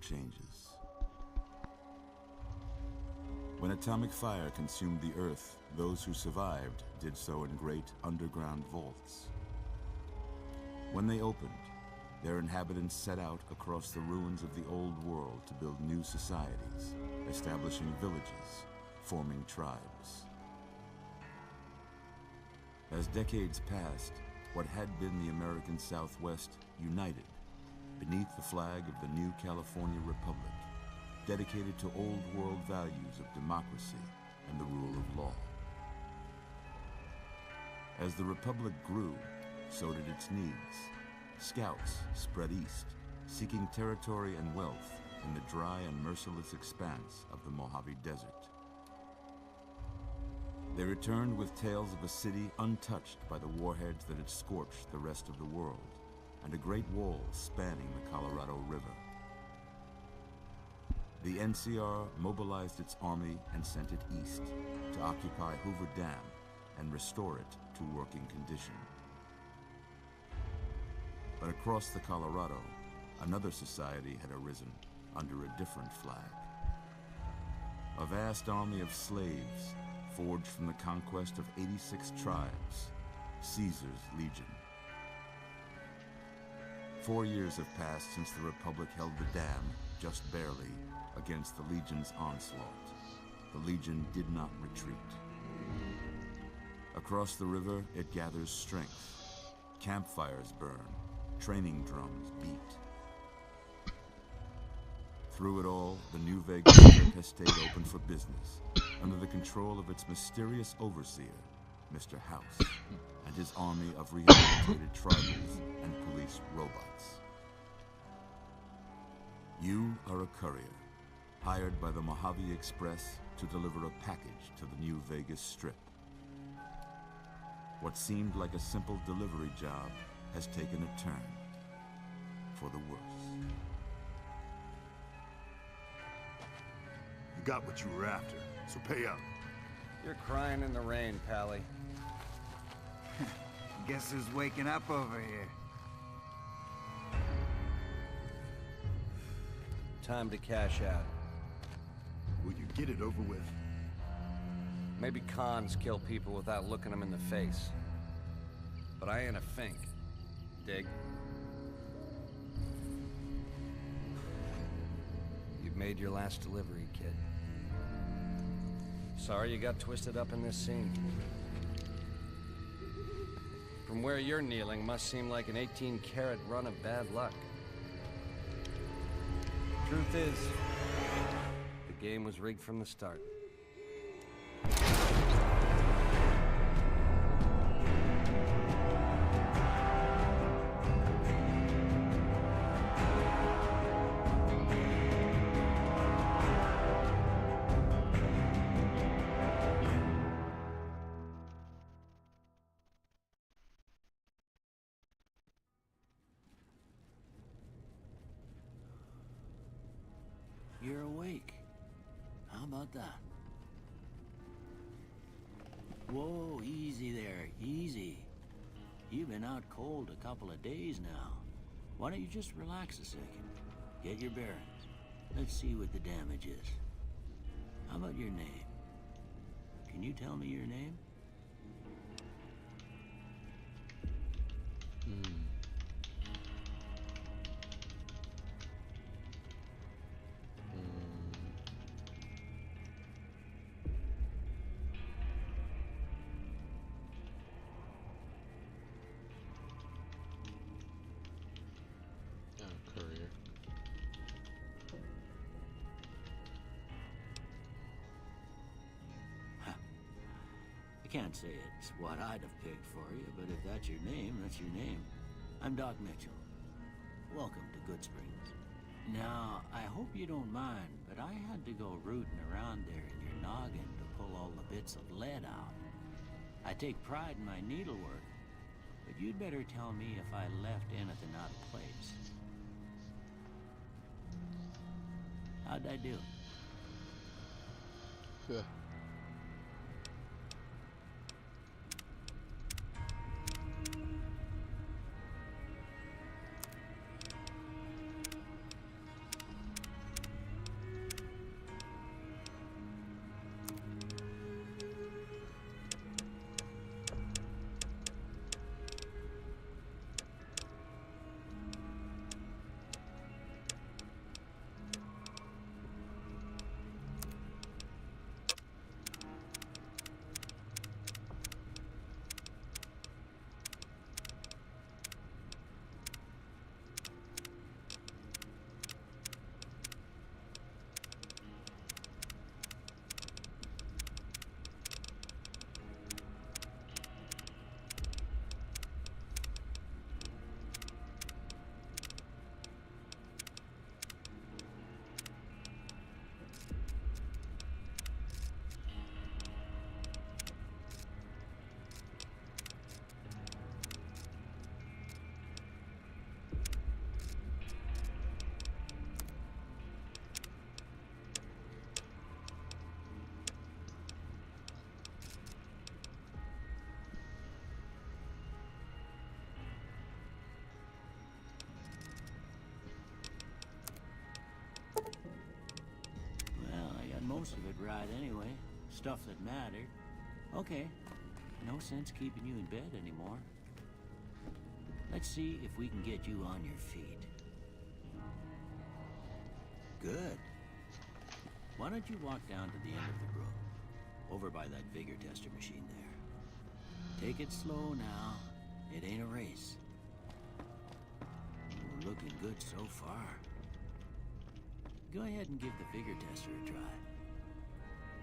changes. When atomic fire consumed the Earth, those who survived did so in great underground vaults. When they opened, their inhabitants set out across the ruins of the old world to build new societies, establishing villages, forming tribes. As decades passed, what had been the American Southwest united beneath the flag of the new California Republic, dedicated to old world values of democracy and the rule of law. As the Republic grew, so did its needs. Scouts spread east, seeking territory and wealth in the dry and merciless expanse of the Mojave Desert. They returned with tales of a city untouched by the warheads that had scorched the rest of the world, and a great wall spanning the Colorado River. The NCR mobilized its army and sent it east to occupy Hoover Dam and restore it to working condition. But across the Colorado, another society had arisen under a different flag. A vast army of slaves forged from the conquest of 86 tribes, Caesar's Legion. 4 years have passed since the Republic held the dam, just barely, against the Legion's onslaught. The Legion did not retreat. Across the river, it gathers strength. Campfires burn, training drums beat. Through it all, the New Vegas Strip has stayed open for business, under the control of its mysterious overseer, Mr. House, and his army of rehabilitated tribals and police robots. You are a courier, hired by the Mojave Express to deliver a package to the New Vegas Strip. What seemed like a simple delivery job has taken a turn for the worse. You got what you were after, so pay up. You're crying in the rain, Pally. Guess who's waking up over here? Time to cash out. Will you get it over with? Maybe cons kill people without looking them in the face. But I ain't a fink. Dig? You've made your last delivery, kid. Sorry you got twisted up in this scene. From where you're kneeling must seem like an 18-carat run of bad luck. Truth is, the game was rigged from the start. You're awake. How about that? Whoa, easy there, easy. You've been out cold a couple of days now. Why don't you just relax a second? Get your bearings. Let's see what the damage is. How about your name? Can you tell me your name? Courier. I can't say it's what I'd have picked for you, but if that's your name, that's your name. I'm Doc Mitchell. Welcome to Goodsprings. Now, I hope you don't mind, but I had to go rooting around there in your noggin to pull all the bits of lead out. I take pride in my needlework, but you'd better tell me if I left anything out of place. How'd I do? Yeah. most of it right anyway. Stuff that mattered. Okay, no sense keeping you in bed anymore. Let's see if we can get you on your feet. Good. Why don't you walk down to the end of the room, over by that vigor tester machine there. Take it slow now. It ain't a race. You're looking good so far. Go ahead and give the vigor tester a try.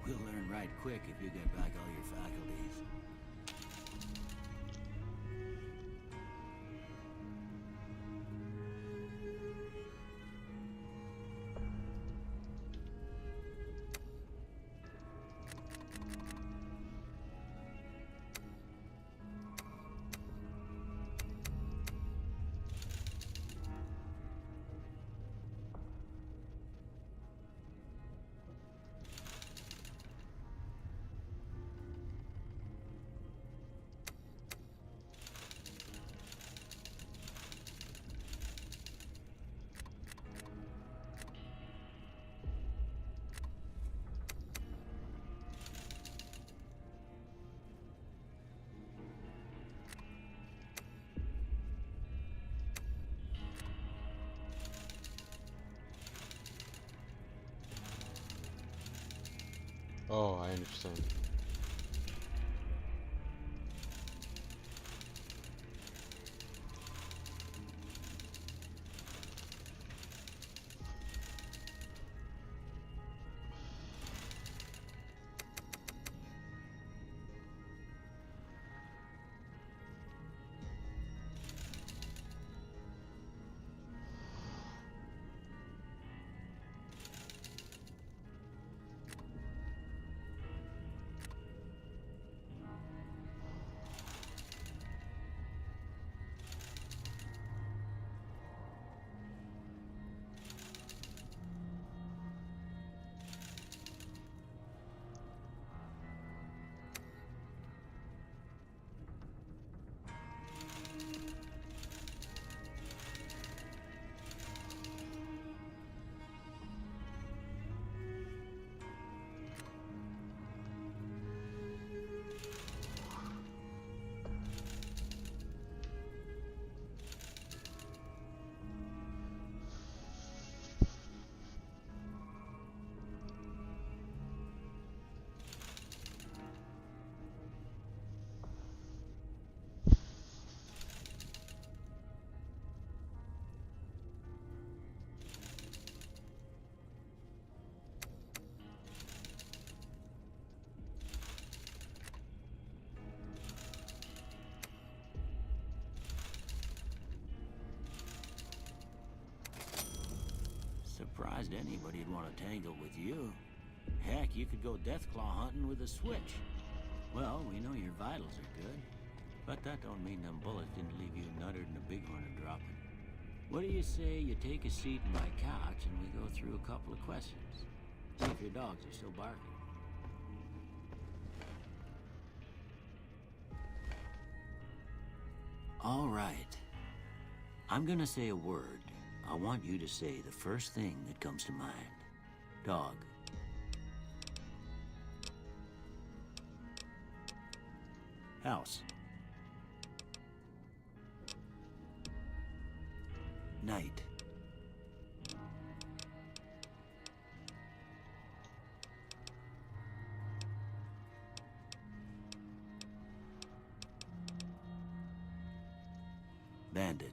We'll learn right quick if you get back all your faculties. Oh, I understand. Surprised anybody'd want to tangle with you. Heck, you could go Deathclaw hunting with a switch. Well, we know your vitals are good, but that don't mean them bullets didn't leave you nuttered and a bighorn dropping. What do you say you take a seat in my couch and we go through a couple of questions? See if your dogs are still barking. All right. I'm gonna say a word. I want you to say the first thing that comes to mind. Dog. House. Night. Bandit.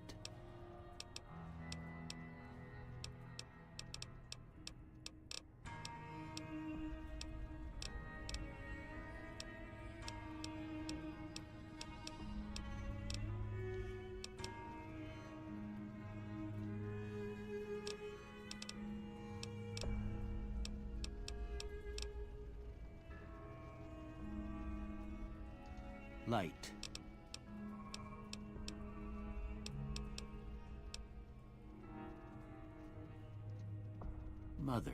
Light. Mother.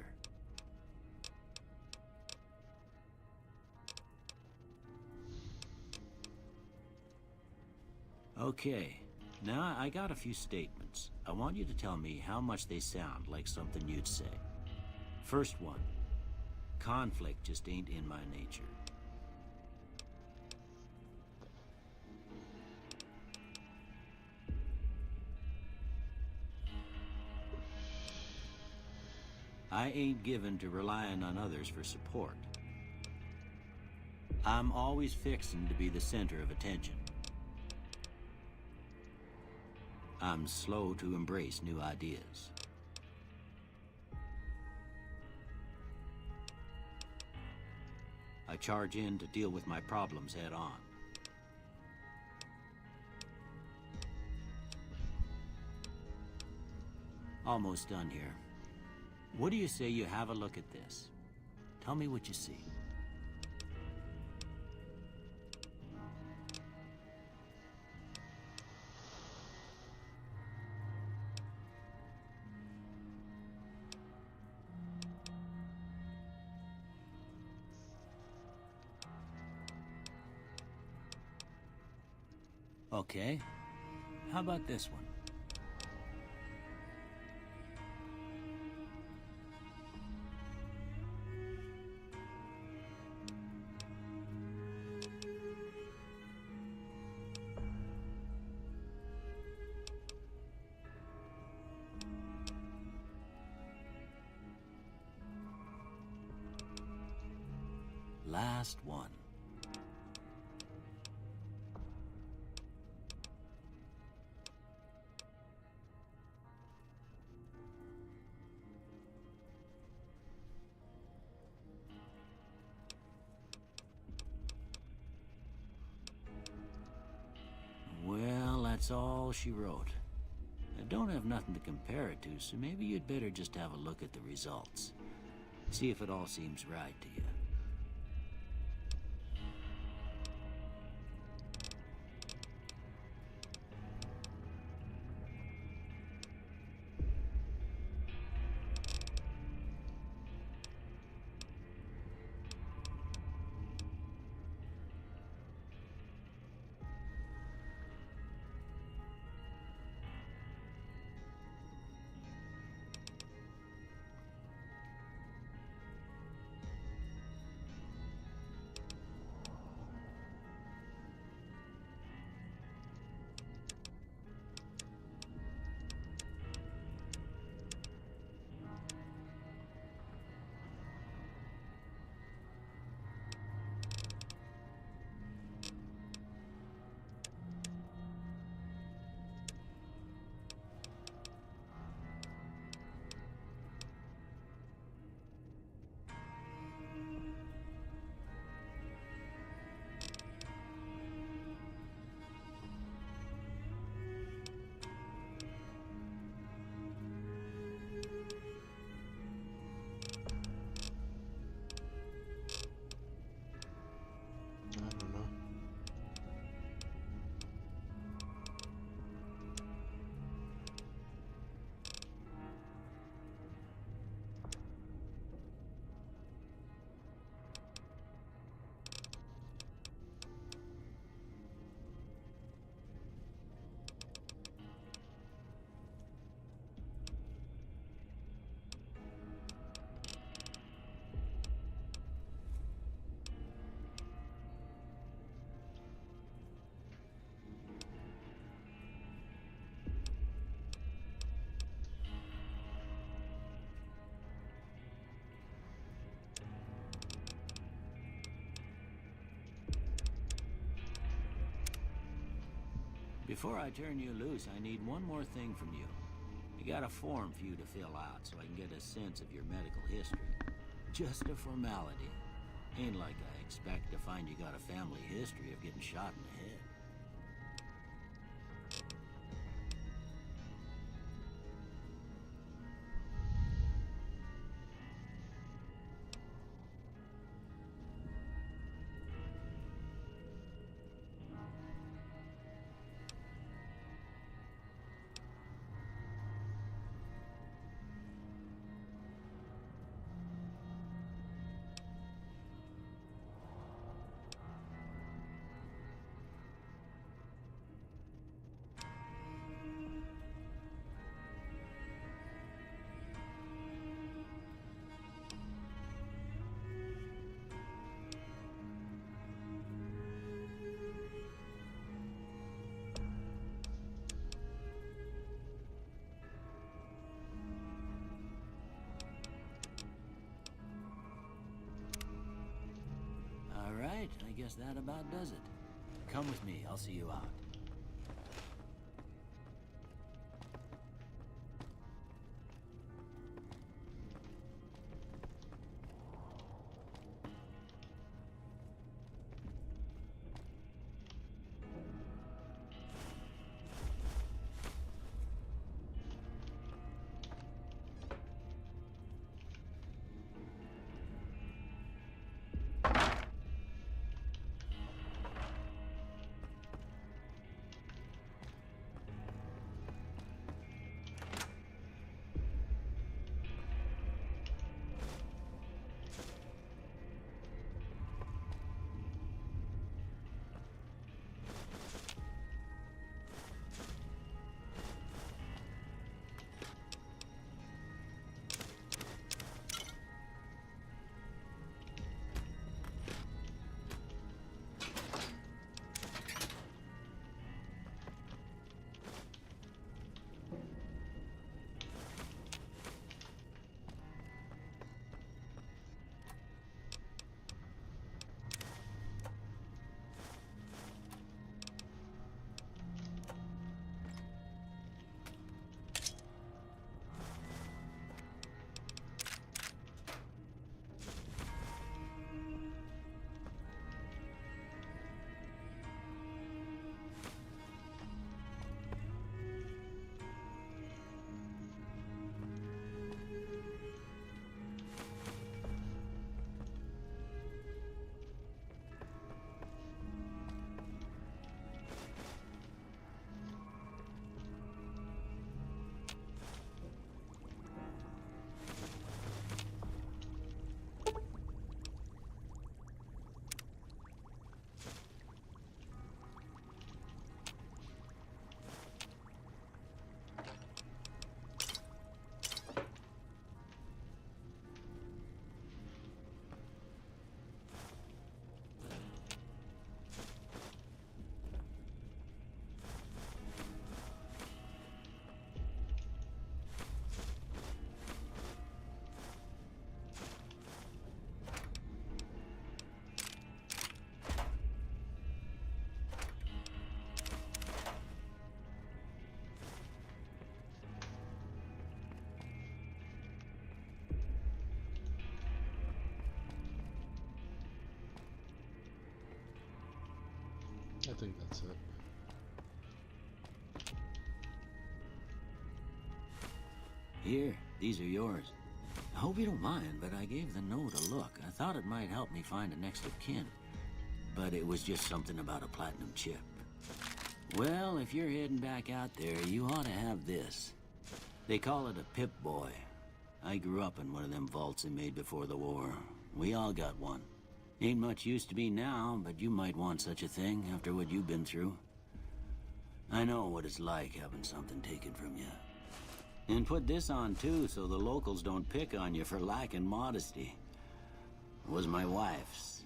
Okay, now I got a few statements. I want you to tell me how much they sound like something you'd say. First one. Conflict just ain't in my nature. I ain't given to relying on others for support. I'm always fixing to be the center of attention. I'm slow to embrace new ideas. I charge in to deal with my problems head on. Almost done here. What do you say you have a look at this? Tell me what you see. Okay. How about this one? Last one. Well, that's all she wrote. I don't have nothing to compare it to, so maybe you'd better just have a look at the results. See if it all seems right to you. I don't know. Before I turn you loose, I need one more thing from you. I got a form for you to fill out so I can get a sense of your medical history. Just a formality. Ain't like I expect to find you got a family history of getting shot in the head. guess that about does it. Come with me, I'll see you out. I think that's it. Here, these are yours. I hope you don't mind, but I gave the note a look. I thought it might help me find a next of kin. But it was just something about a platinum chip. Well, if you're heading back out there, you ought to have this. They call it a Pip-Boy. I grew up in one of them vaults they made before the war. We all got one. Ain't much use to me now, but you might want such a thing after what you've been through. I know what it's like having something taken from you. And put this on too, so the locals don't pick on you for lacking modesty. It was my wife's.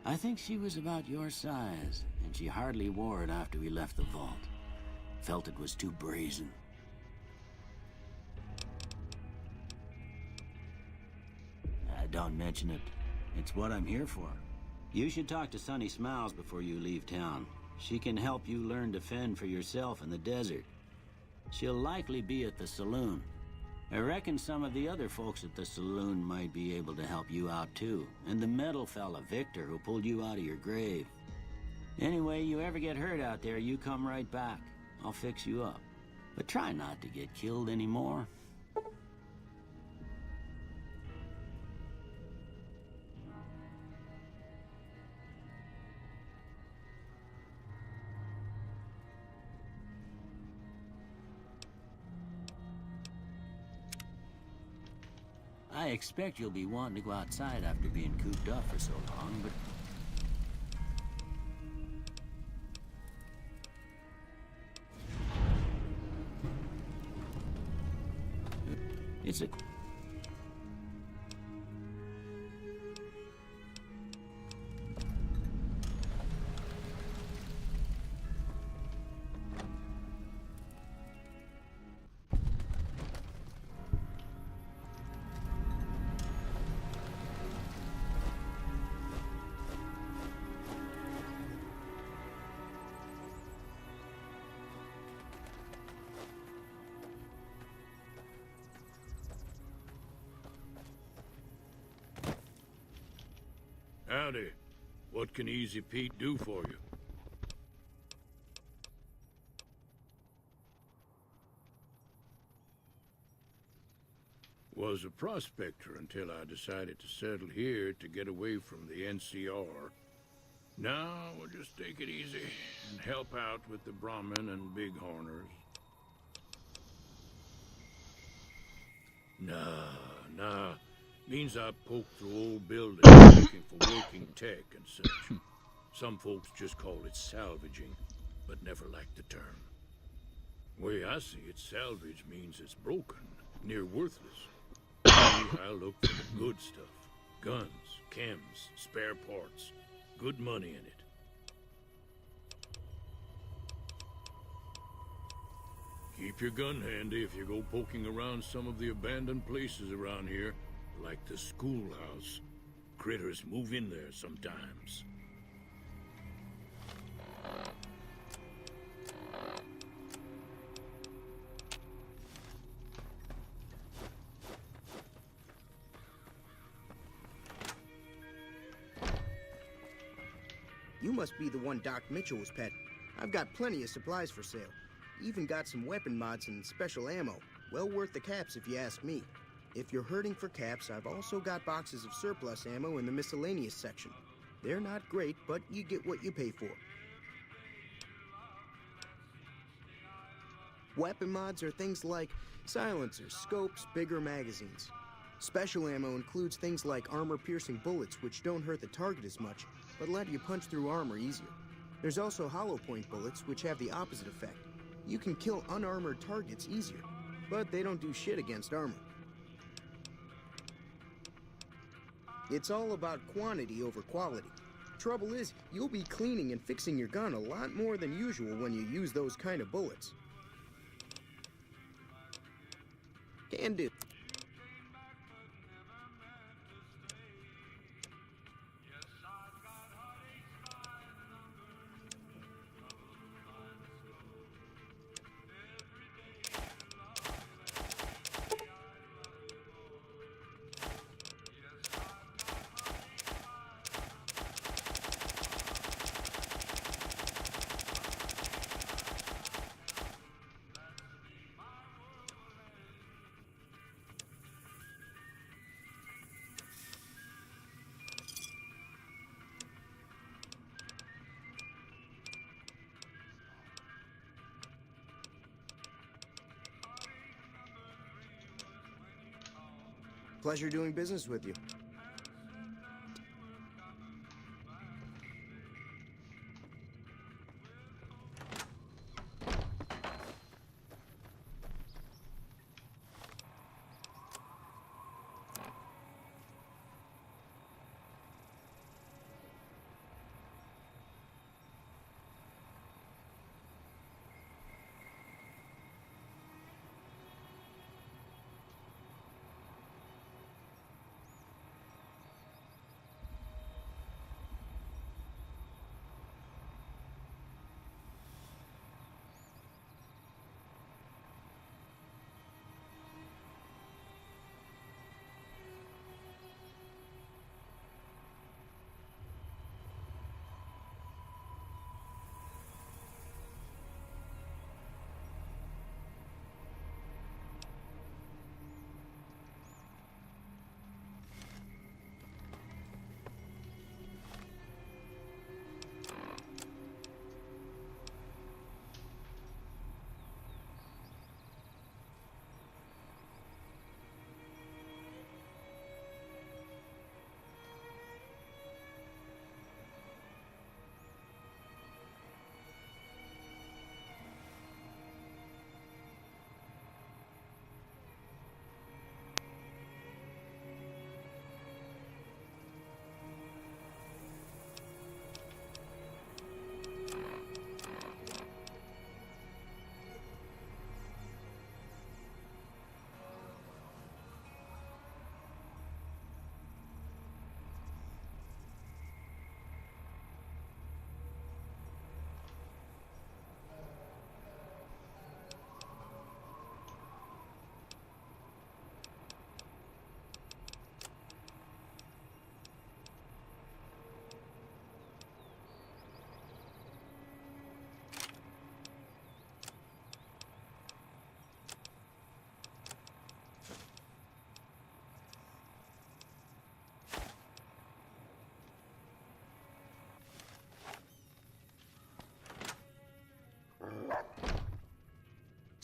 I think she was about your size, and she hardly wore it after we left the vault. Felt it was too brazen. Don't mention it. It's what I'm here for. You should talk to Sunny Smiles before you leave town. She can help you learn to fend for yourself in the desert. She'll likely be at the saloon. I reckon some of the other folks at the saloon might be able to help you out too. And the metal fella, Victor, who pulled you out of your grave. Anyway, you ever get hurt out there, you come right back. I'll fix you up. But try not to get killed anymore. I expect you'll be wanting to go outside after being cooped up for so long, but... It's a... Howdy. What can Easy Pete do for you? Was a prospector until I decided to settle here to get away from the NCR. Now we'll just take it easy and help out with the Brahmin and Bighorners. Nah. Means I poke through old buildings looking for working tech and such. Some folks just call it salvaging, but never liked the term. Way I see it, salvage means it's broken, near worthless. I look for the good stuff. Guns, chems, spare parts. Good money in it. Keep your gun handy if you go poking around some of the abandoned places around here, like the schoolhouse. Critters move in there sometimes. You must be the one Doc Mitchell was petting. I've got plenty of supplies for sale. Even got some weapon mods and special ammo. Well worth the caps if you ask me. If you're hurting for caps, I've also got boxes of surplus ammo in the miscellaneous section. They're not great, but you get what you pay for. Weapon mods are things like silencers, scopes, bigger magazines. Special ammo includes things like armor-piercing bullets, which don't hurt the target as much, but let you punch through armor easier. There's also hollow point bullets, which have the opposite effect. You can kill unarmored targets easier, but they don't do shit against armor. It's all about quantity over quality. Trouble is, you'll be cleaning and fixing your gun a lot more than usual when you use those kind of bullets. Can do. Pleasure doing business with you.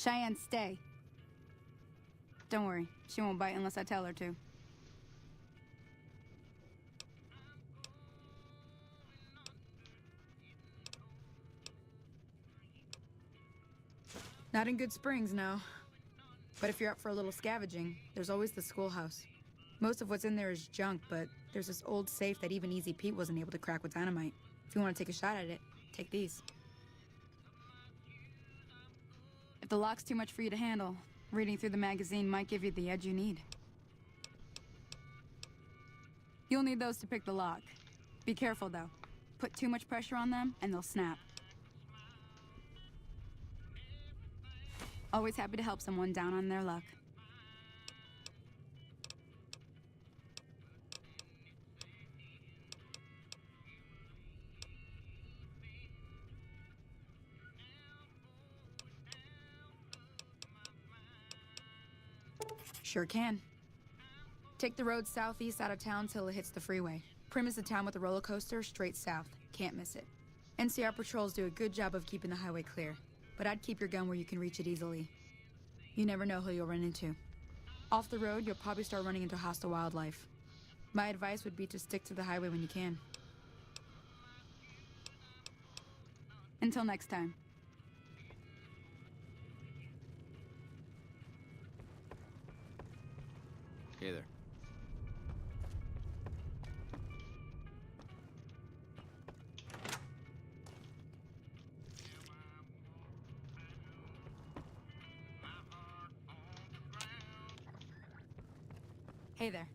Cheyenne, stay. Don't worry, she won't bite unless I tell her to. Not in Good Springs, no. But if you're up for a little scavenging, there's always the schoolhouse. Most of what's in there is junk, but there's this old safe that even Easy Pete wasn't able to crack with dynamite. If you want to take a shot at it, take these. If the lock's too much for you to handle, reading through the magazine might give you the edge you need. You'll need those to pick the lock. Be careful, though. Put too much pressure on them, and they'll snap. Always happy to help someone down on their luck. Sure can. Take the road southeast out of town till it hits the freeway. Prim is the town with the roller coaster straight south. Can't miss it. NCR patrols do a good job of keeping the highway clear, but I'd keep your gun where you can reach it easily. You never know who you'll run into. Off the road, you'll probably start running into hostile wildlife. My advice would be to stick to the highway when you can. Until next time. Hey there. Hey there.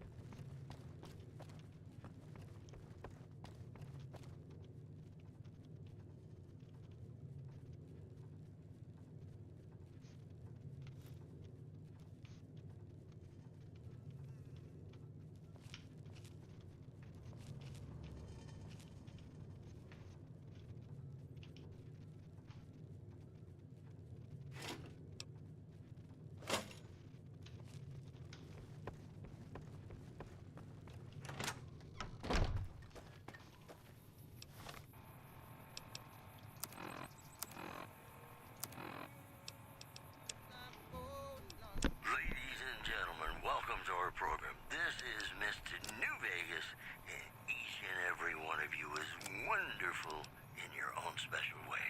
Ladies and gentlemen, welcome to our program. This is Mr. New Vegas, and each and every one of you is wonderful in your own special way.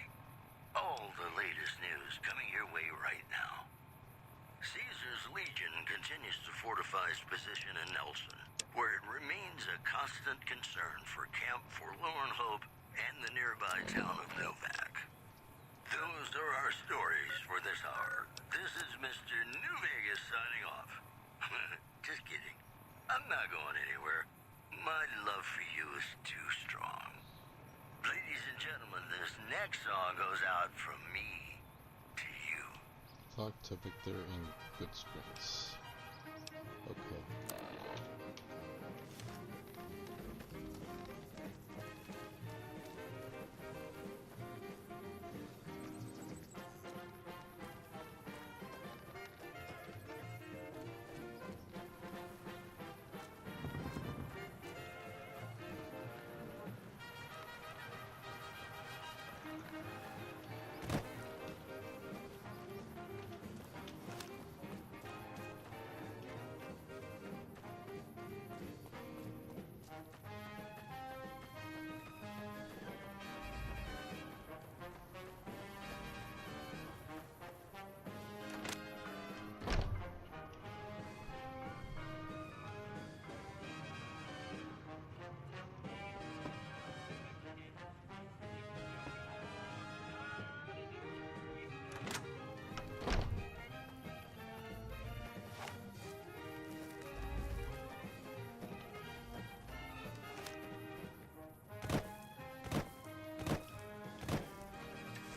All the latest news coming your way right now. Caesar's Legion continues to fortify its position in Nelson, where it remains a constant concern for Camp Forlorn Hope and the nearby town of Novak. Those are our stories for this hour. This is Mr. New Vegas signing off. Just kidding. I'm not going anywhere. My love for you is too strong. Ladies and gentlemen, this next song goes out from me to you. Talk to Victor in Good Springs. Okay.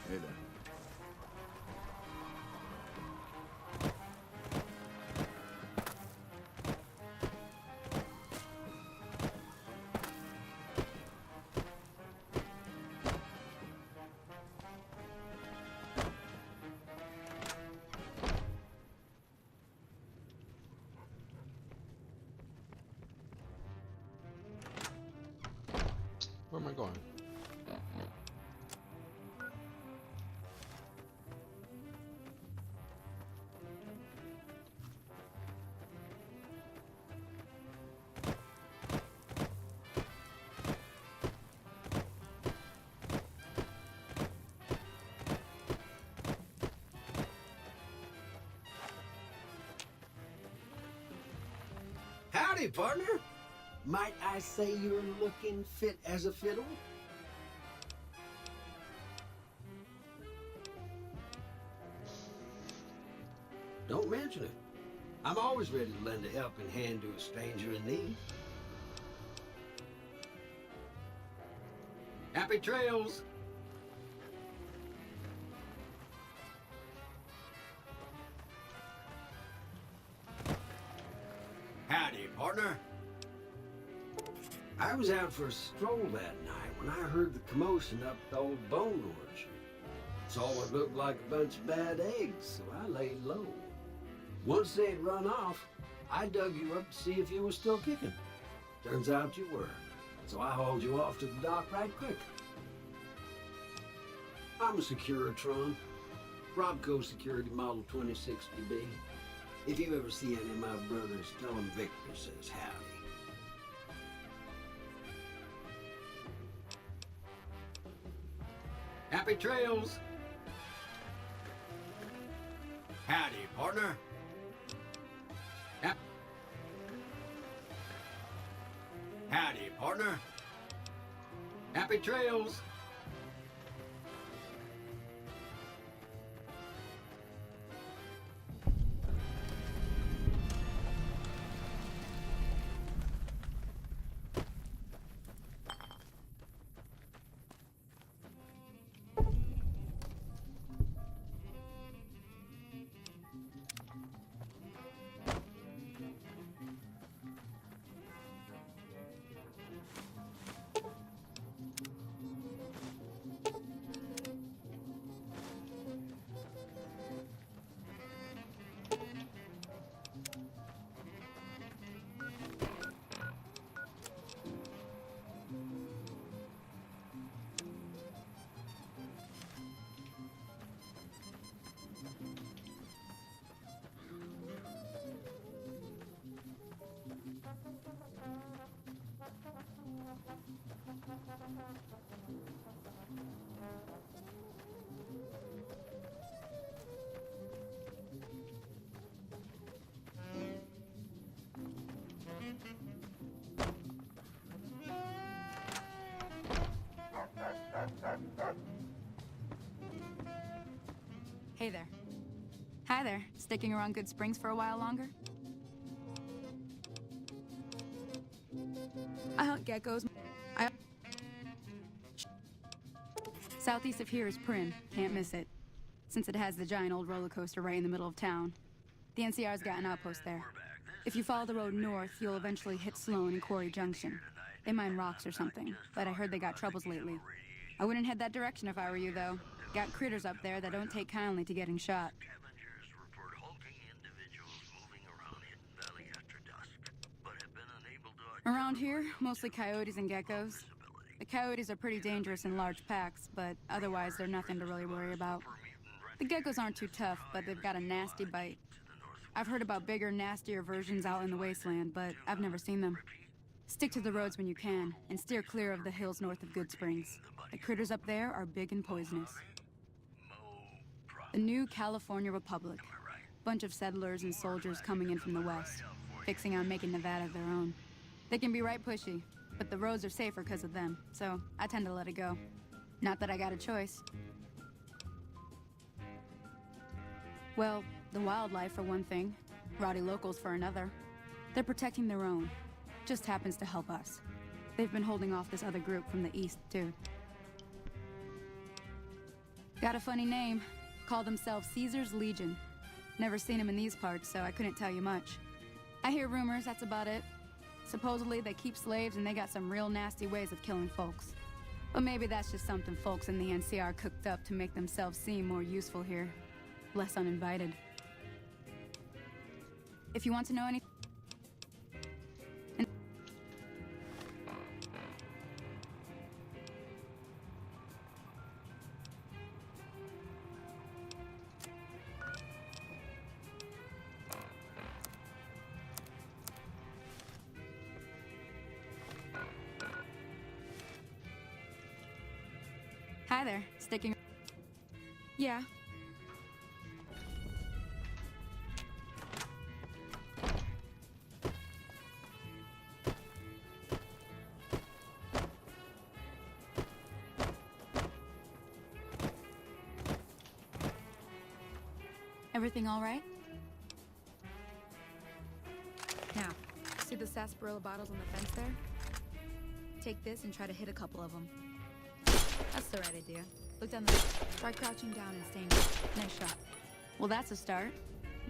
Hey there. Where am I going? Howdy, partner. Might I say you're looking fit as a fiddle? Don't mention it. I'm always ready to lend a helping hand to a stranger in need. Happy trails! Howdy, partner. I was out for a stroll that night when I heard the commotion up the old bone orchard. Saw what looked like a bunch of bad eggs, so I laid low. Once they'd run off, I dug you up to see if you were still kicking. Turns out you were, so I hauled you off to the dock right quick. I'm a Securitron, Robco Security Model 2060B. If you ever see any of my brothers, tell them Victor says howdy. Happy trails! Howdy, partner. Howdy, partner. Happy trails. Hey there. Hi there. Sticking around Good Springs for a while longer? I hunt geckos. Southeast of here is Prim. Can't miss it. Since it has the giant old roller coaster right in the middle of town. The NCR's got an outpost there. If you follow the road north, you'll eventually hit Sloan and Quarry Junction. They mine rocks or something, but I heard they got troubles lately. I wouldn't head that direction if I were you, though. Got critters up there that don't take kindly to getting shot. Scavengers report hulking individuals moving around Hidden Valley after dusk, but have been unable to Around here, mostly coyotes and geckos. The coyotes are pretty dangerous in large packs, but otherwise they're nothing to really worry about. The geckos aren't too tough, but they've got a nasty bite. I've heard about bigger, nastier versions out in the wasteland, but I've never seen them. Stick to the roads when you can, and steer clear of the hills north of Good Springs. The critters up there are big and poisonous. The new California Republic. Bunch of settlers and soldiers coming in from the west, fixing on making Nevada their own. They can be right pushy, but the roads are safer because of them, so I tend to let it go. Not that I got a choice. Well, the wildlife for one thing, rowdy locals for another. They're protecting their own. Just happens to help us. They've been holding off this other group from the east, too. Got a funny name. Call themselves Caesar's Legion. Never seen them in these parts, so I couldn't tell you much. I hear rumors, that's about it. Supposedly they keep slaves and they got some real nasty ways of killing folks. But maybe that's just something folks in the NCR cooked up to make themselves seem more useful here. Less uninvited. If you want to know anything... Hi there. Sticking... Yeah. Everything all right? Now, see the sarsaparilla bottles on the fence there? Take this and try to hit a couple of them. That's the right idea. Look down there. Try crouching down and staying up. Nice shot. Well, that's a start.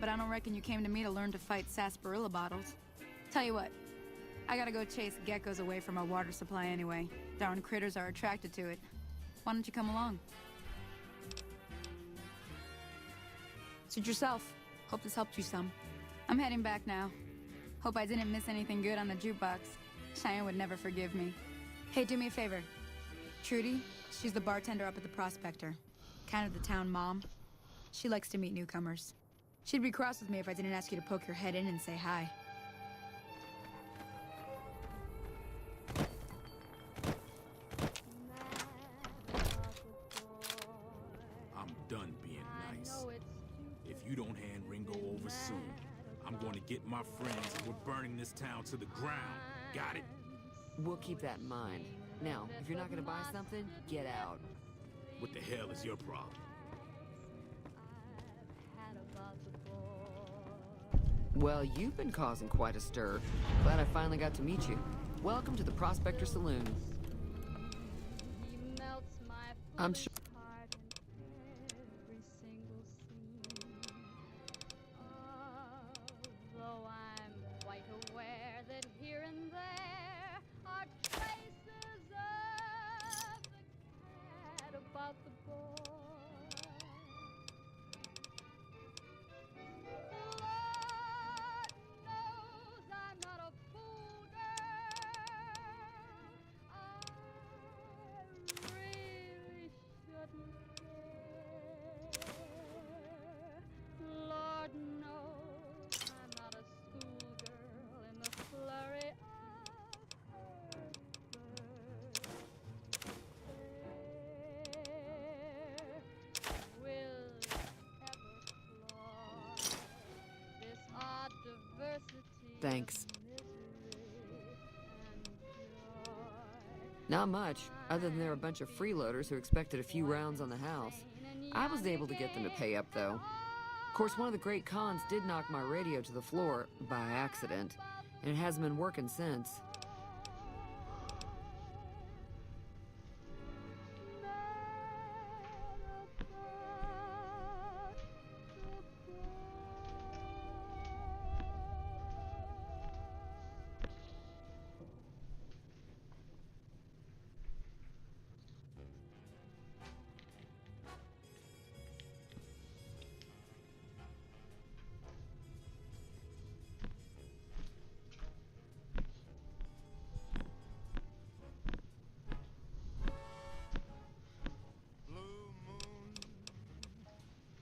But I don't reckon you came to me to learn to fight sarsaparilla bottles. Tell you what, I gotta go chase geckos away from our water supply anyway. Darn critters are attracted to it. Why don't you come along? Suit yourself. Hope this helped you some. I'm heading back now. Hope I didn't miss anything good on the jukebox. Cheyenne would never forgive me. Hey, do me a favor. Trudy, she's the bartender up at the Prospector. Kind of the town mom. She likes to meet newcomers. She'd be cross with me if I didn't ask you to poke your head in and say hi. I'm done being nice. If you don't hand Ringo over soon, I'm going to get my friends and we're burning this town to the ground. Got it? We'll keep that in mind. Now, if you're not gonna buy something, get out. What the hell is your problem? Well, you've been causing quite a stir. Glad I finally got to meet you. Welcome to the Prospector Saloon. I'm sure... Thanks. Not much, other than they're a bunch of freeloaders who expected a few rounds on the house. I was able to get them to pay up, though. Of course, one of the great cons did knock my radio to the floor, by accident, and it hasn't been working since.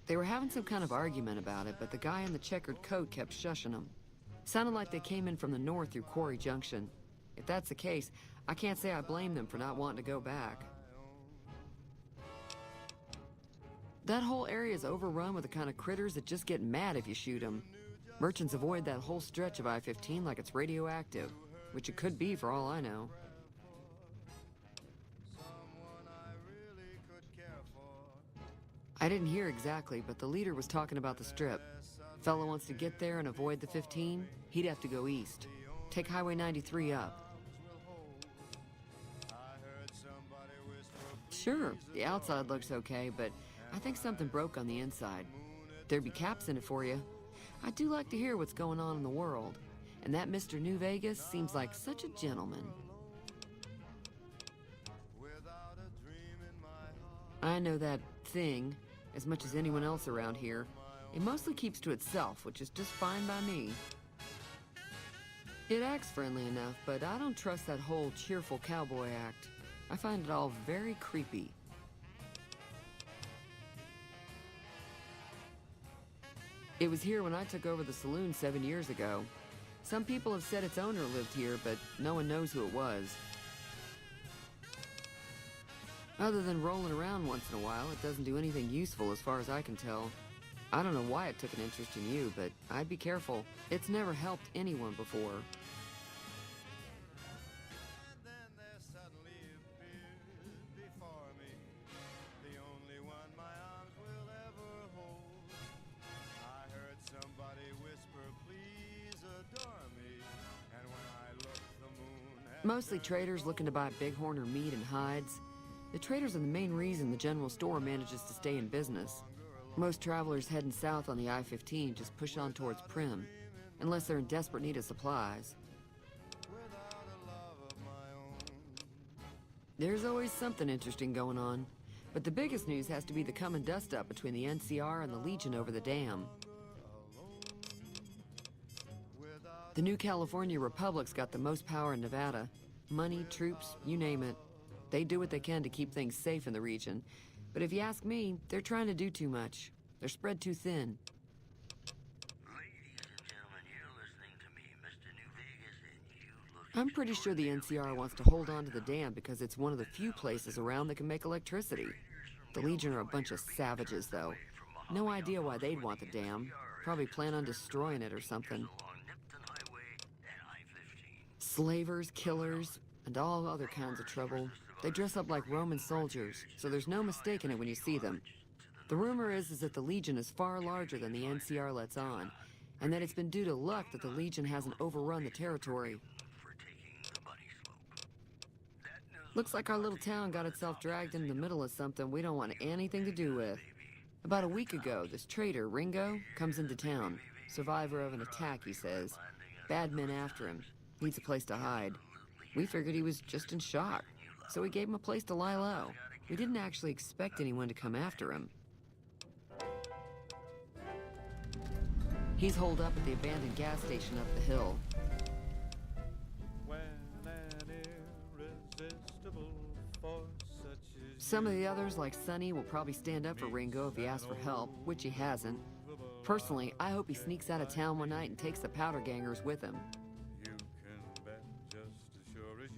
They were having some kind of argument about it, but the guy in the checkered coat kept shushing them. Sounded like they came in from the north through Quarry Junction. If that's the case, I can't say I blame them for not wanting to go back. That whole area is overrun with the kind of critters that just get mad if you shoot them. Merchants avoid that whole stretch of I-15 like it's radioactive, which it could be for all I know. I didn't hear exactly, but the leader was talking about the strip. Fellow wants to get there and avoid the 15, he'd have to go east. Take Highway 93 up. Sure, the outside looks okay, but I think something broke on the inside. There'd be caps in it for you. I do like to hear what's going on in the world, and that Mr. New Vegas seems like such a gentleman. I know that thing as much as anyone else around here. It mostly keeps to itself, which is just fine by me. It acts friendly enough, but I don't trust that whole cheerful cowboy act. I find it all very creepy. It was here when I took over the saloon 7 years ago. Some people have said its owner lived here, but no one knows who it was. Other than rolling around once in a while, it doesn't do anything useful as far as I can tell. I don't know why it took an interest in you, but I'd be careful. It's never helped anyone before. Mostly traders looking to buy bighorn or meat and hides. The traders are the main reason the general store manages to stay in business. Most travelers heading south on the I-15 just push on towards Primm, unless they're in desperate need of supplies. There's always something interesting going on, but the biggest news has to be the come and dust up between the NCR and the Legion over the dam. The new California Republic's got the most power in Nevada. Money, troops, you name it. They do what they can to keep things safe in the region. But if you ask me, they're trying to do too much. They're spread too thin. I'm pretty sure the NCR wants to hold on to the dam because it's one of the few places around that can make electricity. The Legion are a bunch of savages, though. No idea why they'd want the dam. Probably plan on destroying it or something. Slavers, killers, and all other kinds of trouble. They dress up like Roman soldiers, so there's no mistaking it when you see them. The rumor is that the Legion is far larger than the NCR lets on, and that it's been due to luck that the Legion hasn't overrun the territory. Looks like our little town got itself dragged into the middle of something we don't want anything to do with. About a week ago, this trader, Ringo, comes into town. Survivor of an attack, he says. Bad men after him. Needs a place to hide. We figured he was just in shock, so we gave him a place to lie low. We didn't actually expect anyone to come after him. He's holed up at the abandoned gas station up the hill. Some of the others, like Sonny, will probably stand up for Ringo if he asks for help, which he hasn't. Personally, I hope he sneaks out of town one night and takes the powder gangers with him.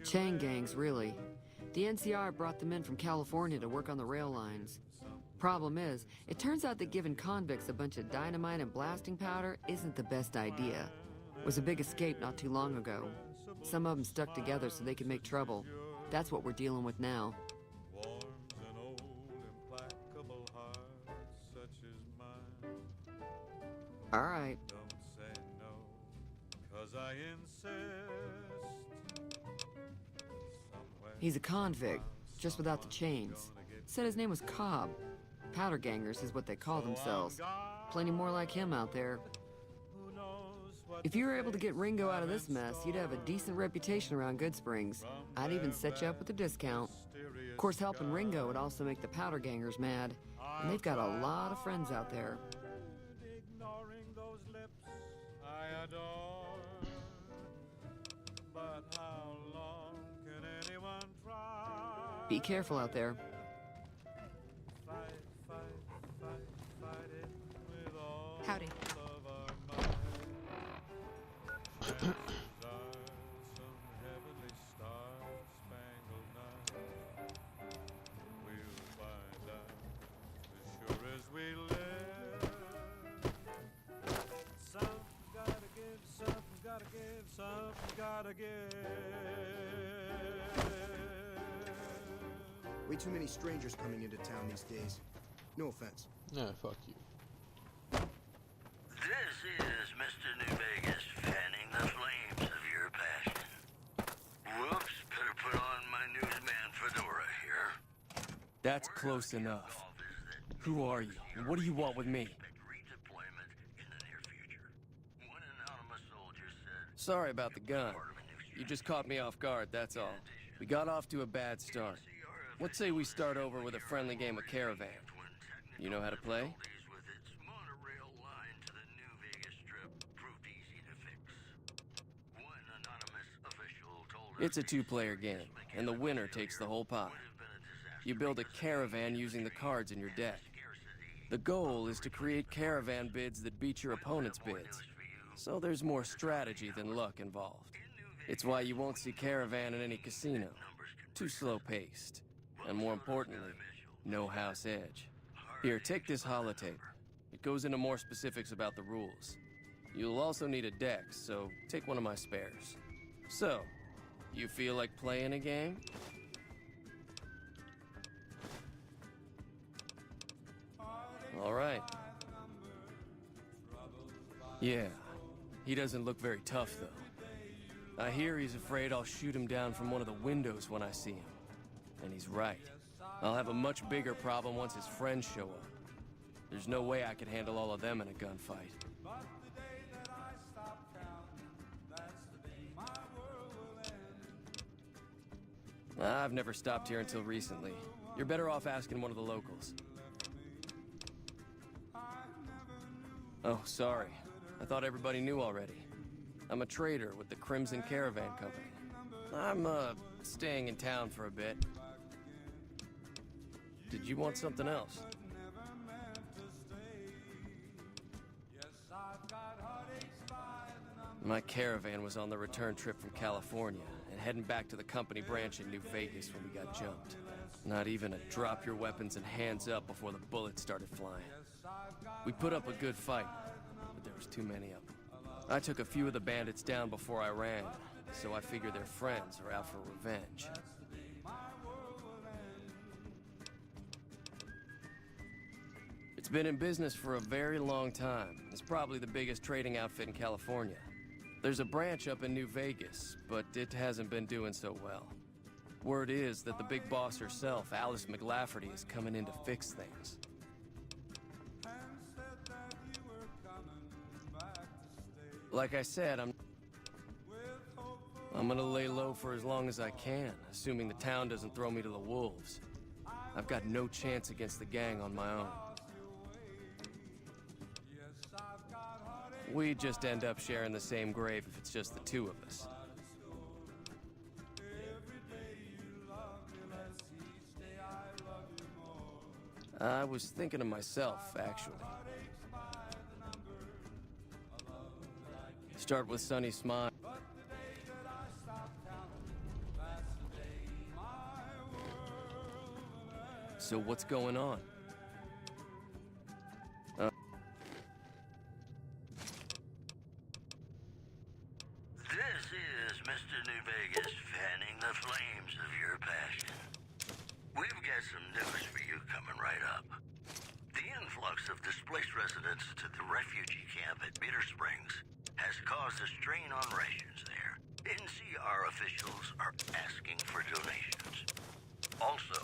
Chain gangs, really. The NCR brought them in from California to work on the rail lines. Problem is, it turns out that giving convicts a bunch of dynamite and blasting powder isn't the best idea. It was a big escape not too long ago. Some of them stuck together so they could make trouble. That's what we're dealing with now. All right. He's a convict, just without the chains. Said his name was Cobb. Powder gangers is what they call themselves. Plenty more like him out there. If you were able to get Ringo out of this mess, you'd have a decent reputation around Goodsprings. I'd even set you up with a discount. Of course, helping Ringo would also make the powder gangers mad. And they've got a lot of friends out there. Be careful out there. Howdy. Way too many strangers coming into town these days. No offense. Nah, fuck you. This is Mr. New Vegas, fanning the flames of your passion. Whoops, better put on my newsman fedora here. That's close enough. Who are you, and what do you want with me? Sorry about the gun. You just caught me off guard, that's all. We got off to a bad start. Let's say we start over with a friendly game of Caravan. You know how to play? It's a two-player game, and the winner takes the whole pie. You build a caravan using the cards in your deck. The goal is to create caravan bids that beat your opponent's bids. So there's more strategy than luck involved. It's why you won't see Caravan in any casino. Too slow-paced. And more importantly, no house edge. Here, take this holotape. It goes into more specifics about the rules. You'll also need a deck, so take one of my spares. So, you feel like playing a game? All right. Yeah, he doesn't look very tough, though. I hear he's afraid I'll shoot him down from one of the windows when I see him. And he's right. I'll have a much bigger problem once his friends show up. There's no way I could handle all of them in a gunfight. I've never stopped here until recently. You're better off asking one of the locals. Oh, sorry. I thought everybody knew already. I'm a trader with the Crimson Caravan Company. I'm, staying in town for a bit. Did you want something else? My caravan was on the return trip from California and heading back to the company branch in New Vegas when we got jumped. Not even a drop your weapons and hands up before the bullets started flying. We put up a good fight, but there was too many of them. I took a few of the bandits down before I ran, so I figure their friends are out for revenge. It's been in business for a very long time. It's probably the biggest trading outfit in California. There's a branch up in New Vegas, but it hasn't been doing so well. Word is that the big boss herself, Alice McLafferty, is coming in to fix things. Like I said, I'm gonna lay low for as long as I can, assuming the town doesn't throw me to the wolves. I've got no chance against the gang on my own. We just end up sharing the same grave if it's just the two of us. I was thinking of myself, actually. Start with Sunny Smile. So what's going on? This is Mr. New Vegas fanning the flames of your passion. We've got some news for you coming right up. The influx of displaced residents to the refugee camp at Bitter Springs has caused a strain on rations there. NCR officials are asking for donations. Also,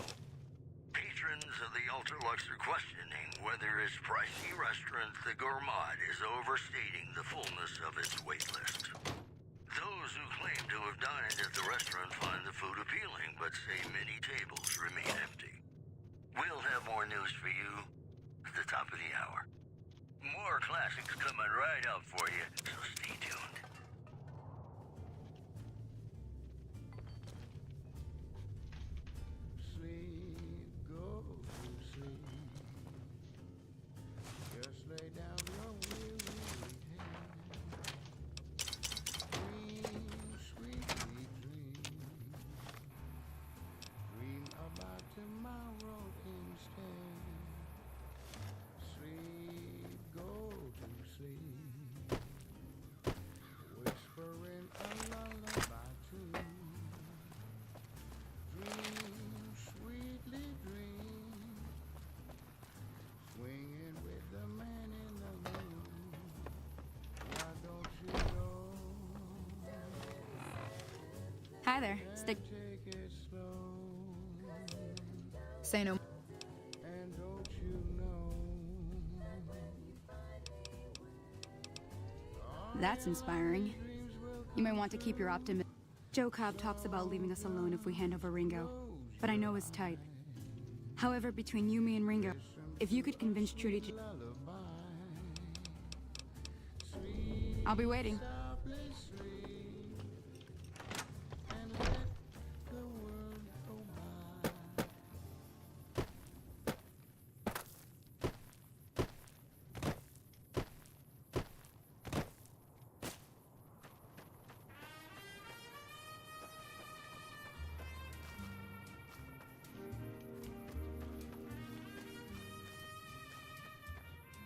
patrons of the Ultralux are questioning whether its pricey restaurant, the Gourmand, is overstating the fullness of its wait list. Those who claim to have dined at the restaurant find the food appealing, but say many tables remain empty. We'll have more news for you at the top of the hour. More classics coming right up for you, so stay tuned. Sleep, go to sleep. Just lay down your weary head. Dream, sweetly dream. Dream about tomorrow instead. Sleep, go to sleep. Whispering a lullaby too. Dream, sweetly dream. Swinging with the man in the moon. Why don't you know? Hi there. Stick. Take it slow. Say no. And don't you know? That's inspiring. You may want to keep your optimism. Joe Cobb talks about leaving us alone if we hand over Ringo, but I know his type. However, between you, me, and Ringo, if you could convince Trudy to... I'll be waiting.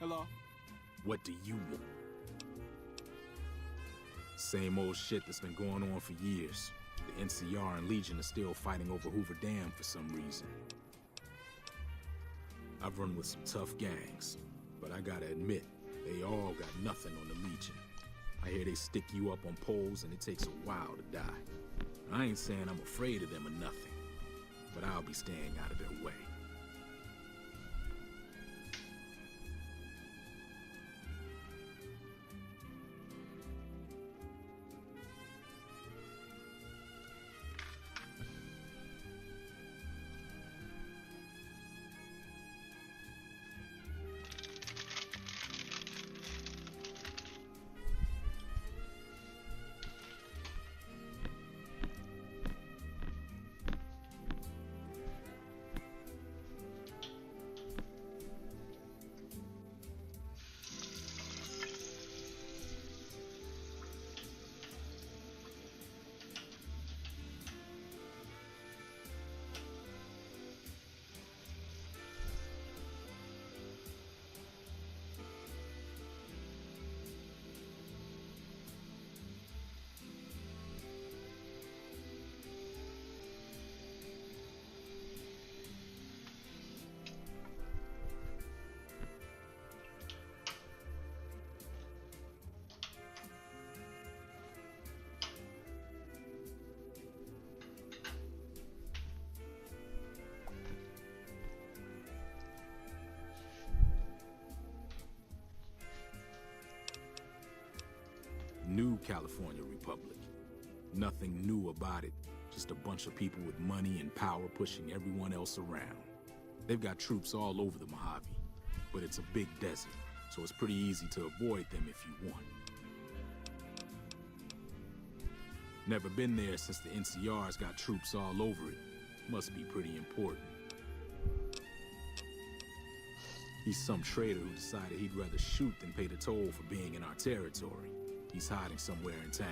Hello? What do you want? Same old shit that's been going on for years. The NCR and Legion are still fighting over Hoover Dam for some reason. I've run with some tough gangs, but I gotta admit, they all got nothing on the Legion. I hear they stick you up on poles and it takes a while to die. I ain't saying I'm afraid of them or nothing, but I'll be staying out of their way. New California Republic. Nothing new about it, just a bunch of people with money and power pushing everyone else around. They've got troops all over the Mojave, but it's a big desert, so it's pretty easy to avoid them if you want. Never been there since the NCR's got troops all over it. Must be pretty important. He's some trader who decided he'd rather shoot than pay the toll for being in our territory. He's hiding somewhere in town.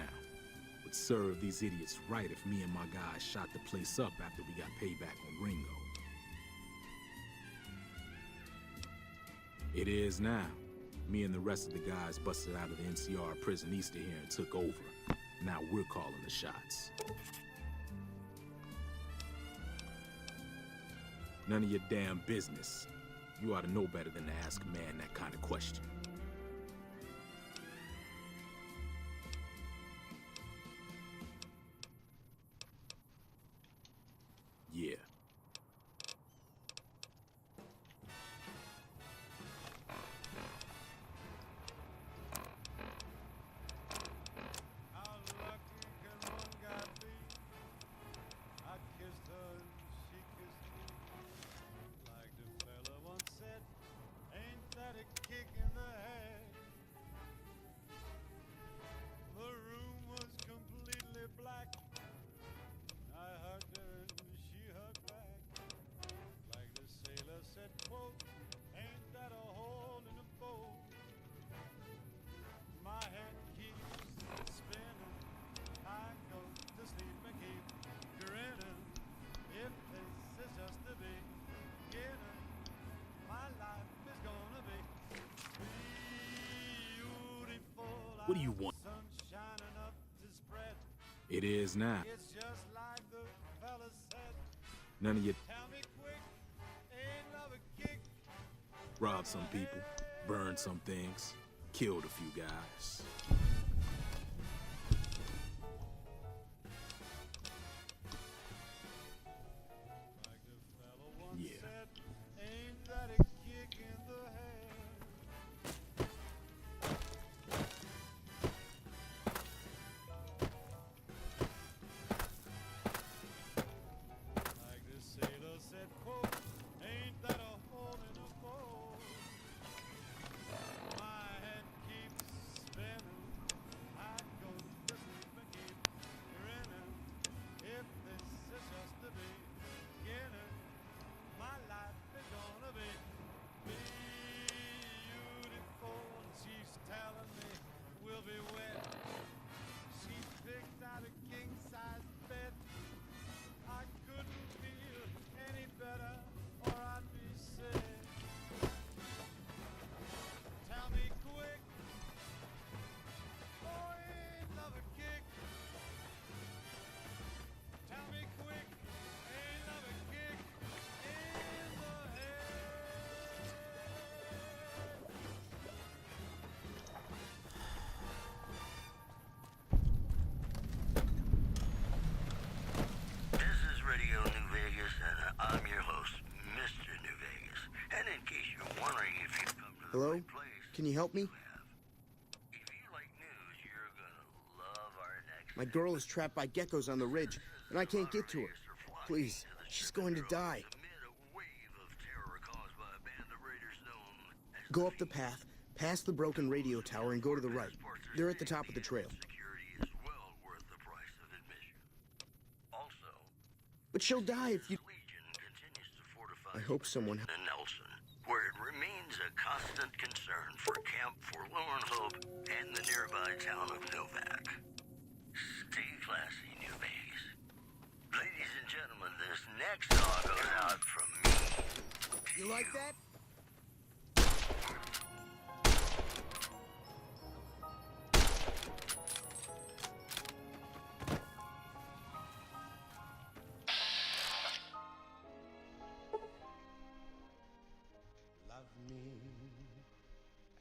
Would serve these idiots right if me and my guys shot the place up after we got payback on Ringo. It is now. Me and the rest of the guys busted out of the NCR prison east of here and took over. Now we're calling the shots. None of your damn business. You ought to know better than to ask a man that kind of question. Yeah. What do you want? It is now. None of you robbed some people, burned some things, killed a few guys. Yeah. Hello? Can you help me? My girl is trapped by geckos on the ridge, and I can't get to her. Please, she's going to die. Go up the path, past the broken radio tower, and go to the right. They're at the top of the trail. But she'll die if you... I hope someone... Nelson, where it remains a constant concern for Camp Forlorn Hope and the nearby town of Novak. Stay classy, New Vegas. Ladies and gentlemen, this next song goes out from me. You like that? Love me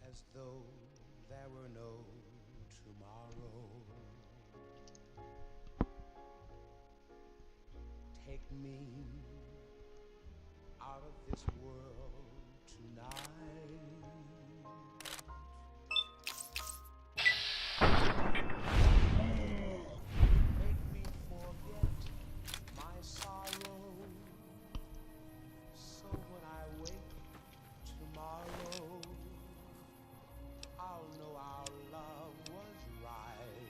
as though there were no tomorrow. Take me out of this world tonight. Make me forget my sorrow, so when I wake tomorrow, I'll know our love was right.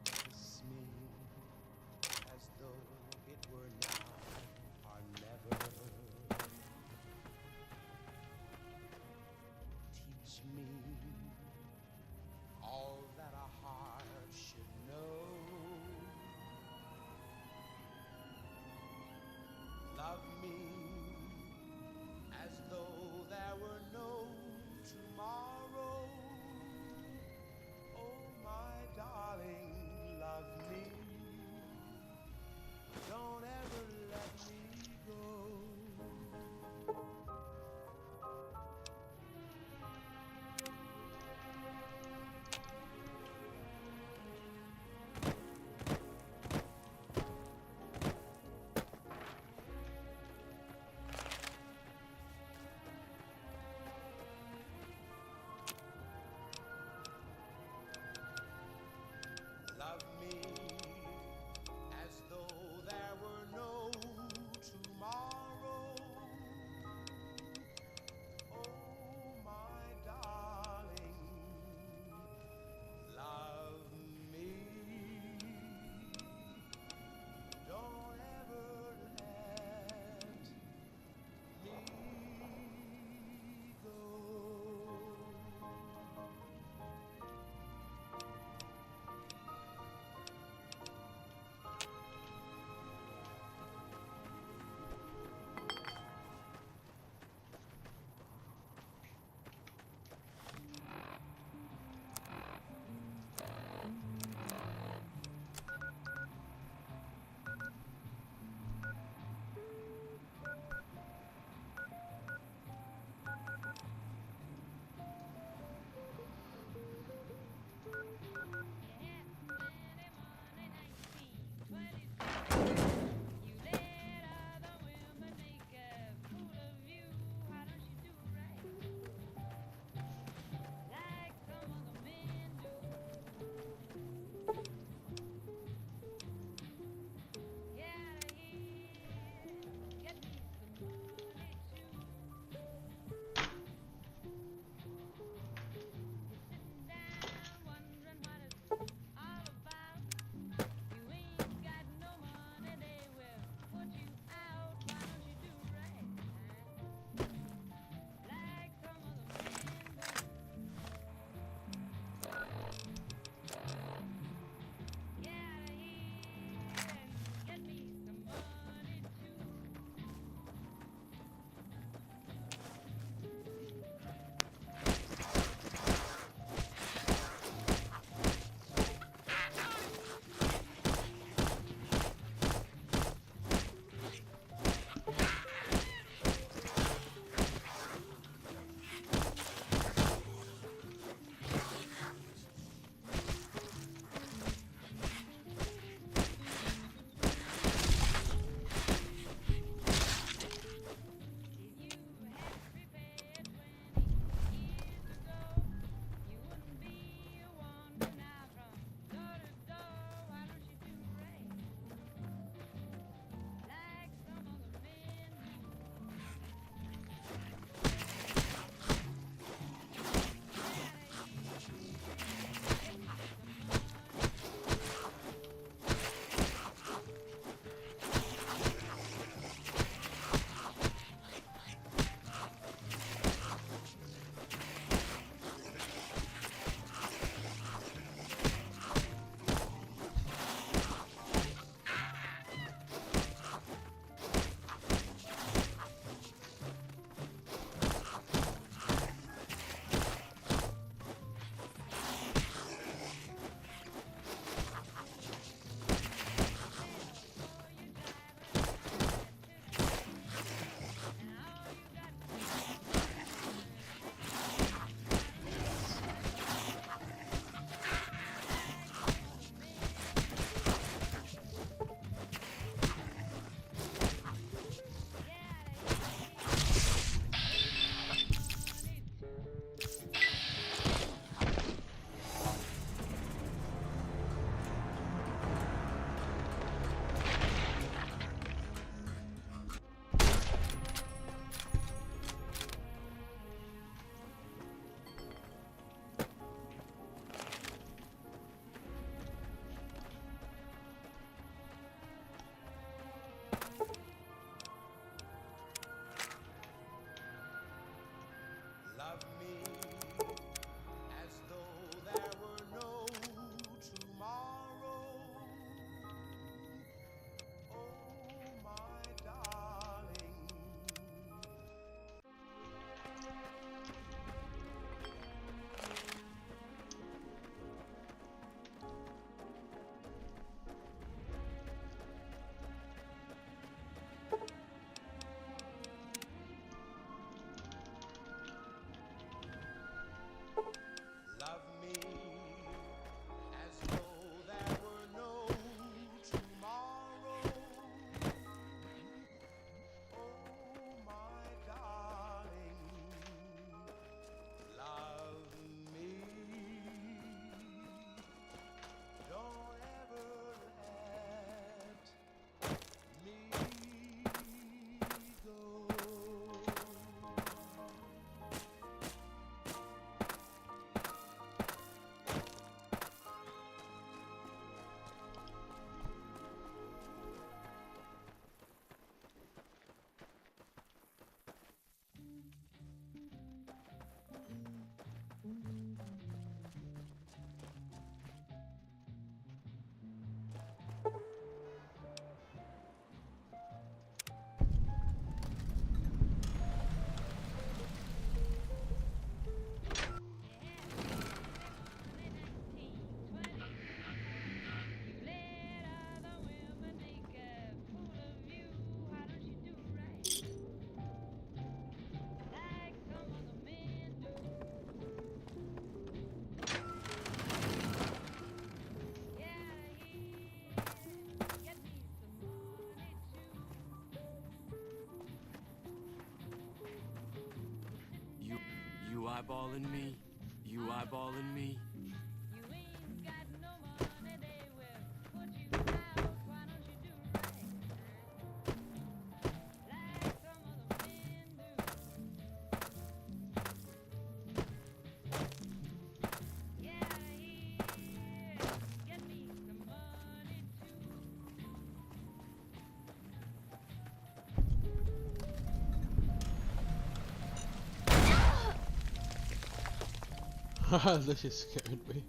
Kiss me as though it eyeballing me? You eyeballing me? Haha, that just scared me.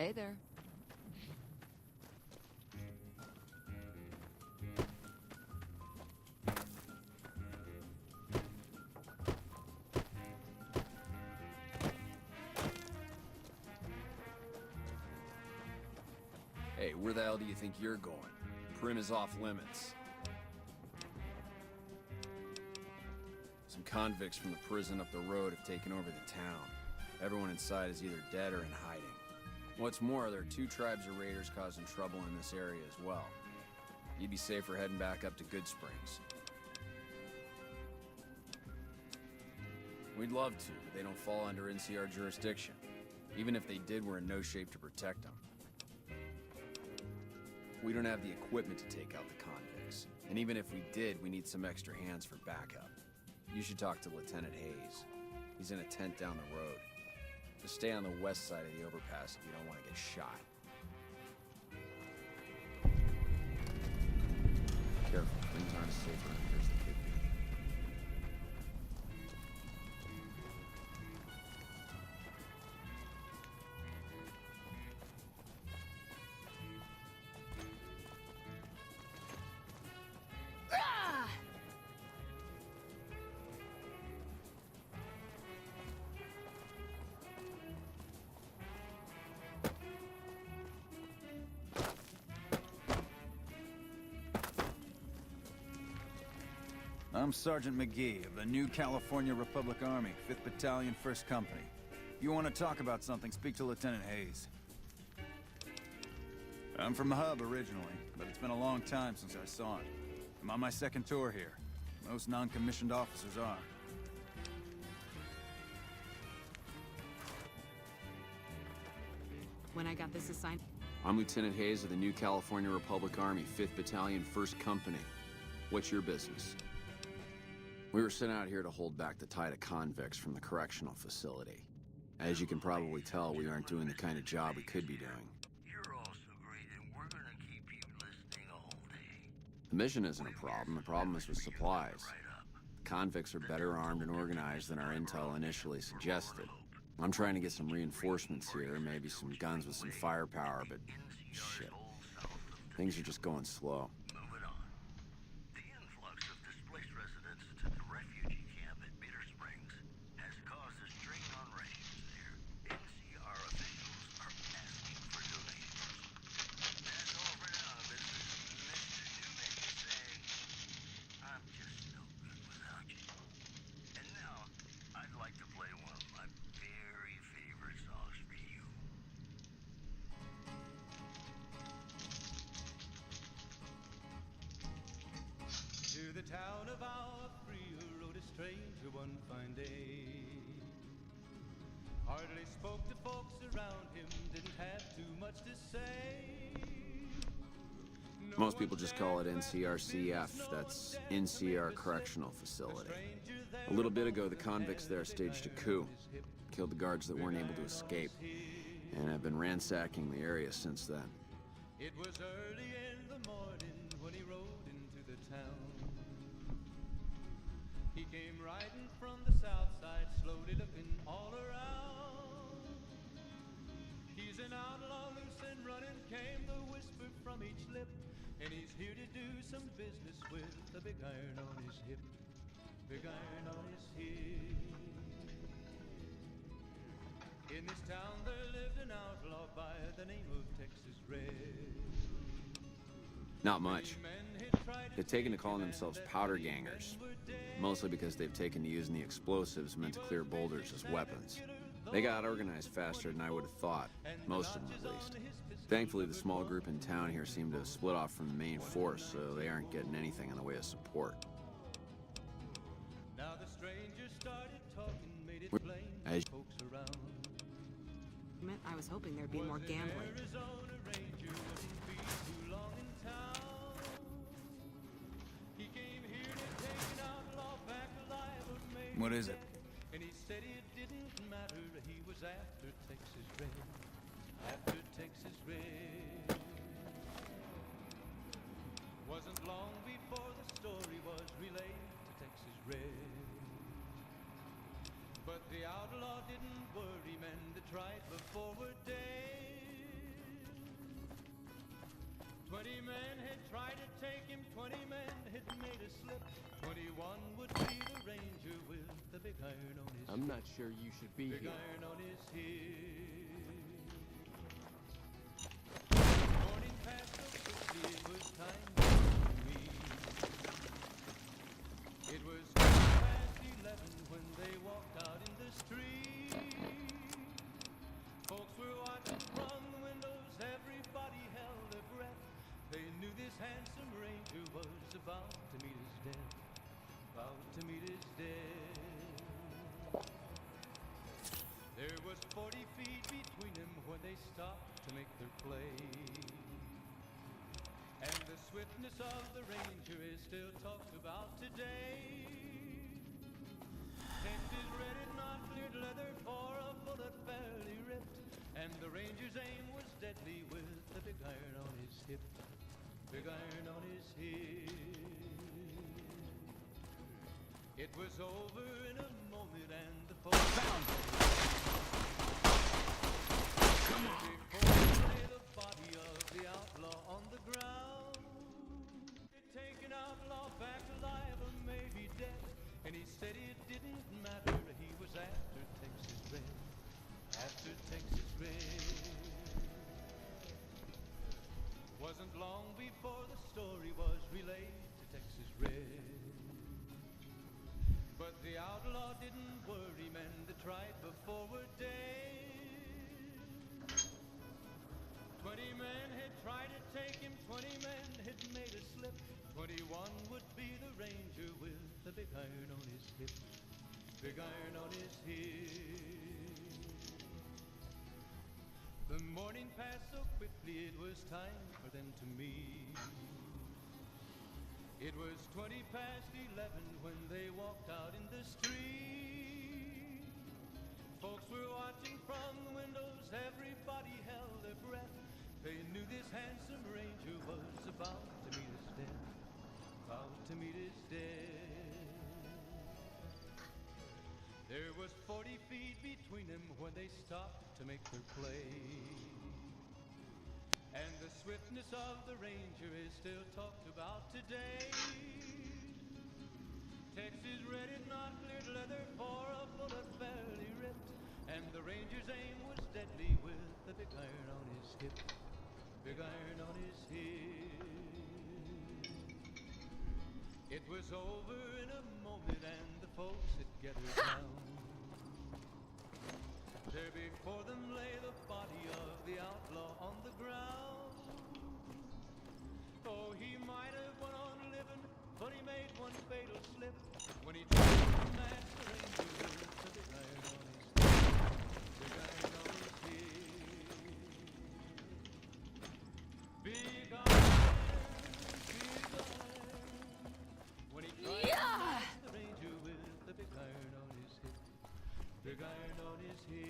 Hey there. Hey, where the hell do you think you're going? Primm is off limits. Some convicts from the prison up the road have taken over the town. Everyone inside is either dead or in hiding. What's more, there are 2 tribes of raiders causing trouble in this area as well. You'd be safer heading back up to Goodsprings. We'd love to, but they don't fall under NCR jurisdiction. Even if they did, we're in no shape to protect them. We don't have the equipment to take out the convicts. And even if we did, we need some extra hands for backup. You should talk to Lieutenant Hayes. He's in a tent down the road. Just stay on the west side of the overpass if you don't want to get shot. Careful, things aren't as safe around here as they could be. I'm Sergeant McGee of the New California Republic Army, 5th Battalion, 1st Company. If you want to talk about something, speak to Lieutenant Hayes. I'm from the hub originally, but it's been a long time since I saw it. I'm on my second tour here. Most non-commissioned officers are. When I got this assignment... I'm Lieutenant Hayes of the New California Republic Army, 5th Battalion, 1st Company. What's your business? We were sent out here to hold back the tide of convicts from the correctional facility. As you can probably tell, we aren't doing the kind of job we could be doing. You're all so great, and we're gonna keep you listening all day. The mission isn't a problem. The problem is with supplies. The convicts are better armed and organized than our intel initially suggested. I'm trying to get some reinforcements here, maybe some guns with some firepower, but shit. Things are just going slow. Moving on. The influx of displaced residents to the refugee camp at Bitter Springs has caused a strain on rations there. NCR officials are asking for donations. That's all for now. This is Mr. New Vegas saying, I'm just no good without you. And now, I'd like to play one of my very favorite songs for you. To the town of our free rode a stranger one fine day. Hardly spoke to folks around him, didn't have too much to say. Most people just call it NCRCF. That's NCR Correctional Facility. A little bit ago, the convicts there staged a coup. Killed the guards that weren't able to escape. And I've been ransacking the area since then. It was early in the morning when he rode into the town. He came riding from the south side, slowly looking all around. He's an outlaw, loose and running, came the whisper from each lip. And he's here to do some business with a big iron on his hip. Big iron on his hip. In this town there lived an outlaw by the name of Texas Red. Not much. They've taken to calling themselves powder gangers. Mostly because they've taken to using the explosives meant to clear boulders as weapons. They got organized faster than I would have thought. Most of them, at least. Thankfully, the small group in town here seem to have split off from the main force, so they aren't getting anything in the way of support. Now the stranger started talking, made it plain to folks around. I was hoping there'd be more gambling. Arizona Ranger wouldn't be too long in town. He came here to take an outlaw back alive, but maybe What is it? and he said it didn't matter. He was after Texas Red. After Texas Red. Wasn't long before the story was relayed to Texas Red. But the outlaw didn't worry, men that tried before were dead. 20 men had tried to take him, 20 men had made a slip. 21 would be the ranger with the big iron on his I'm not sure you should be big here. iron on his hip. Morning passed so quickly, it was time to me. It was 11 when they walked out in the street. Folks were watching from the windows, everybody held their breath. They knew this handsome ranger was about to meet his death. About to meet his death. There was 40 feet between them when they stopped to make their play. And the swiftness of the ranger is still talked about today. Texas Red had not cleared leather for a bullet fairly ripped. And the ranger's aim was deadly with the big iron on his hip. Big iron on his hip. It was over in a moment and the folks found him. Come on! Before lay the body of the outlaw on the ground. They'd taken outlaw back alive or maybe dead. And he said it didn't matter, he was after Texas Red. After Texas Red. Wasn't long before the story was relayed to Texas Red. didn't worry men that tried before were dead. 20 men had tried to take him, 20 men had made a slip. 21 would be the ranger with the big iron on his hip. Big iron on his hip. The morning passed so quickly it was time for them to meet. It was 20 past 11 when they walked out in the street. Folks were watching from the windows, everybody held their breath. They knew this handsome ranger was about to meet his death. About to meet his death. There was 40 feet between them when they stopped to make their play. And the swiftness of the ranger is still talked about today. Texas red-head, not cleared leather for a bullet fairly ripped. And the ranger's aim was deadly with the big iron on his hip. Big iron on his hip. It was over in a moment and the folks had gathered round. There before them lay the body of the outlaw on the ground. Oh, he might have went on living, but he made one fatal slip when he tried to match the ranger with the big iron on his hip. Big iron on his hip. Big iron, when he tried to match the ranger with the big iron on his hip. Big iron on his hip.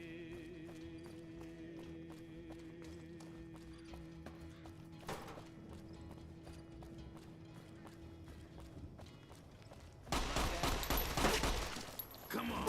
Come on.